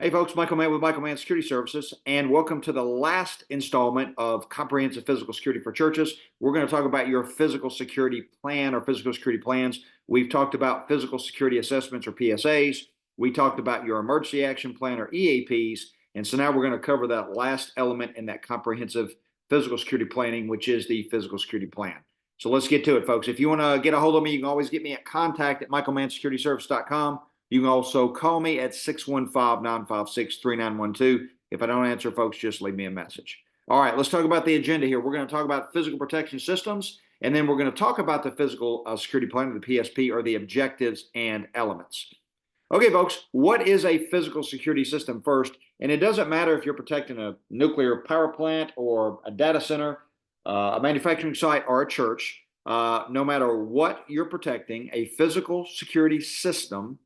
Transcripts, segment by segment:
Hey folks, Michael Mann with Michael Mann Security Services, and welcome to the last installment of Comprehensive Physical Security for Churches. We're going to talk about your physical security plan or physical security plans. We've talked about physical security assessments or PSAs. We talked about your emergency action plan or EAPs. And so now we're going to cover that last element in that comprehensive physical security planning, which is the physical security plan. So let's get to it, folks. If you want to get a hold of me, you can always get me at contact@michaelmannsecurityservice.com. You can also call me at 615-956-3912. If I don't answer, folks, just leave me a message. All right, let's talk about the agenda here. We're going to talk about physical protection systems, and then we're going to talk about the physical security plan, the PSP, or the objectives and elements. Okay, folks, what is a physical security system first? And it doesn't matter if you're protecting a nuclear power plant or a data center, a manufacturing site, or a church. No matter what you're protecting, a physical security system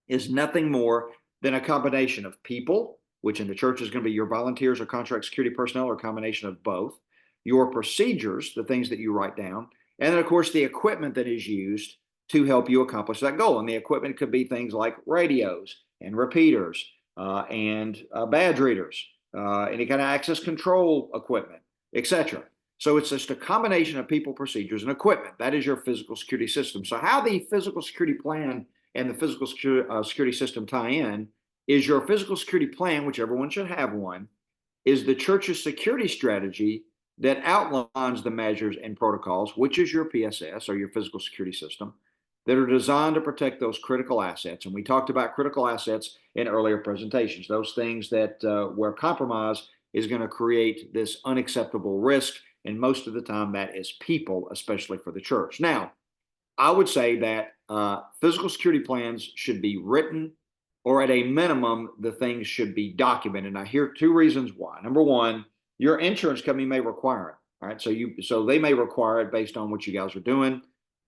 is nothing more than a combination of people, which in the church is going to be your volunteers or contract security personnel, or a combination of both, your procedures, the things that you write down, and then, of course, the equipment that is used to help you accomplish that goal. And the equipment could be things like radios and repeaters and badge readers, any kind of access control equipment, etc. So it's just a combination of people, procedures, and equipment. That is your physical security system. So how the physical security plan and the physical security system tie in is your physical security plan, which everyone should have one, is the church's security strategy that outlines the measures and protocols, which is your PSS or your physical security system, that are designed to protect those critical assets. And we talked about critical assets in earlier presentations, those things that where compromise is going to create this unacceptable risk. And most of the time that is people, especially for the church. Now, I would say that physical security plans should be written, or at a minimum, the things should be documented. Now, here are two reasons why. Number one, your insurance company may require it. All right, so they may require it based on what you guys are doing.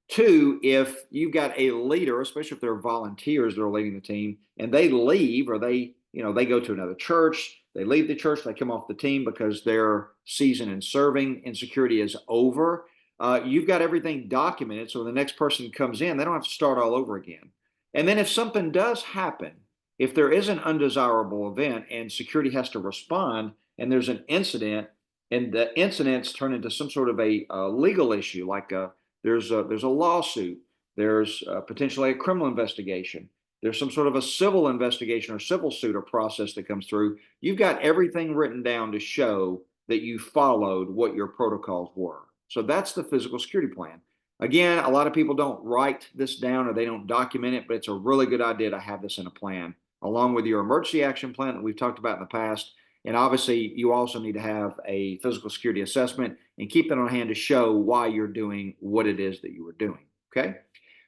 Two, if you've got a leader, especially if they're volunteers that are leading the team, and they leave or they go to another church, they leave the church, they come off the team because their season in serving in security is over. You've got everything documented, so when the next person comes in, they don't have to start all over again. And then if something does happen, if there is an undesirable event and security has to respond, and there's an incident, and the incidents turn into some sort of a legal issue, like there's a lawsuit, there's potentially a criminal investigation, there's some sort of a civil investigation or civil suit or process that comes through, you've got everything written down to show that you followed what your protocols were. So that's the physical security plan. Again, a lot of people don't write this down or they don't document it, but it's a really good idea to have this in a plan, along with your emergency action plan that we've talked about in the past. And obviously, you also need to have a physical security assessment and keep it on hand to show why you're doing what it is that you were doing, okay?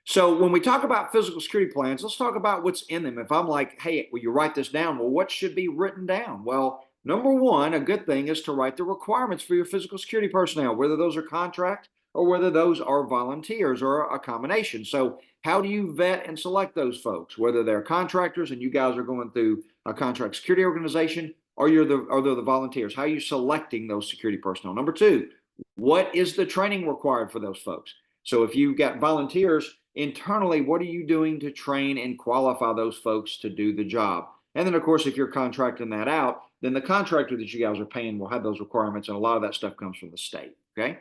So when we talk about physical security plans, let's talk about what's in them. If I'm like, hey, will you write this down? Well, what should be written down? Well, number one, a good thing is to write the requirements for your physical security personnel, whether those are contract or whether those are volunteers or a combination. So how do you vet and select those folks, whether they're contractors and you guys are going through a contract security organization, or they're the volunteers? How are you selecting those security personnel? Number two, what is the training required for those folks? So if you've got volunteers internally, what are you doing to train and qualify those folks to do the job? And then, of course, if you're contracting that out, then the contractor that you guys are paying will have those requirements, and a lot of that stuff comes from the state, okay?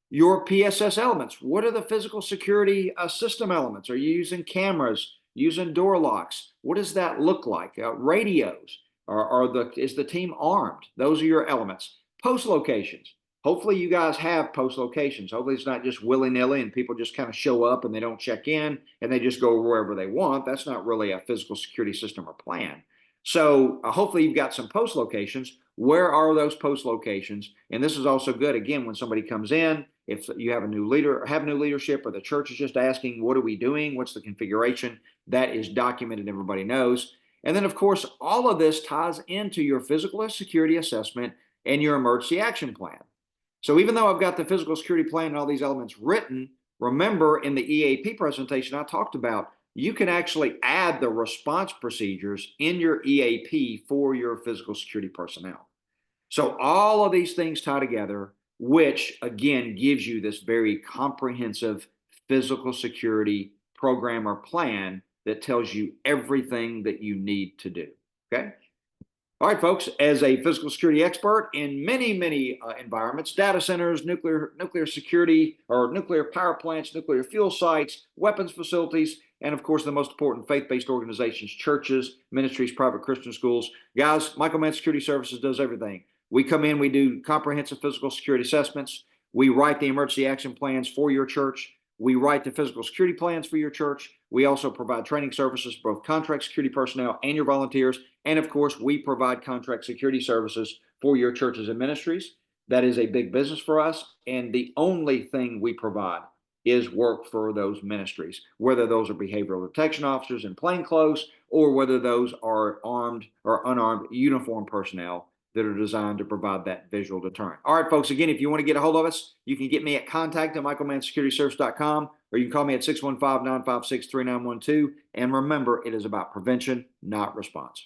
Your PSS elements, what are the physical security system elements? Are you using cameras, using door locks? What does that look like? Radios, is the team armed? Those are your elements. Post locations. Hopefully you guys have post locations. Hopefully it's not just willy-nilly and people just kind of show up and they don't check in and they just go wherever they want. That's not really a physical security system or plan. So hopefully you've got some post locations. Where are those post locations? And this is also good, again, when somebody comes in, if you have a new leader, have new leadership, or the church is just asking, what are we doing? What's the configuration? That is documented, everybody knows. And then, of course, all of this ties into your physical security assessment and your emergency action plan. So even though I've got the physical security plan and all these elements written, remember in the EAP presentation I talked about, you can actually add the response procedures in your EAP for your physical security personnel. So all of these things tie together, which again gives you this very comprehensive physical security program or plan that tells you everything that you need to do, okay? All right, folks, as a physical security expert in many environments, data centers, nuclear security, or nuclear power plants, nuclear fuel sites, weapons facilities, and of course, the most important faith-based organizations, churches, ministries, private Christian schools. Guys, Michael Mann Security Services does everything. We come in, we do comprehensive physical security assessments. We write the emergency action plans for your church. We write the physical security plans for your church. We also provide training services for both contract security personnel and your volunteers. And of course, we provide contract security services for your churches and ministries. That is a big business for us. And the only thing we provide is work for those ministries, whether those are behavioral detection officers in plain clothes or whether those are armed or unarmed uniformed personnel that are designed to provide that visual deterrent. All right, folks, again, if you want to get a hold of us, you can get me at contact@michaelmannsecurityservice.com or you can call me at 615-956-3912. And remember, it is about prevention, not response.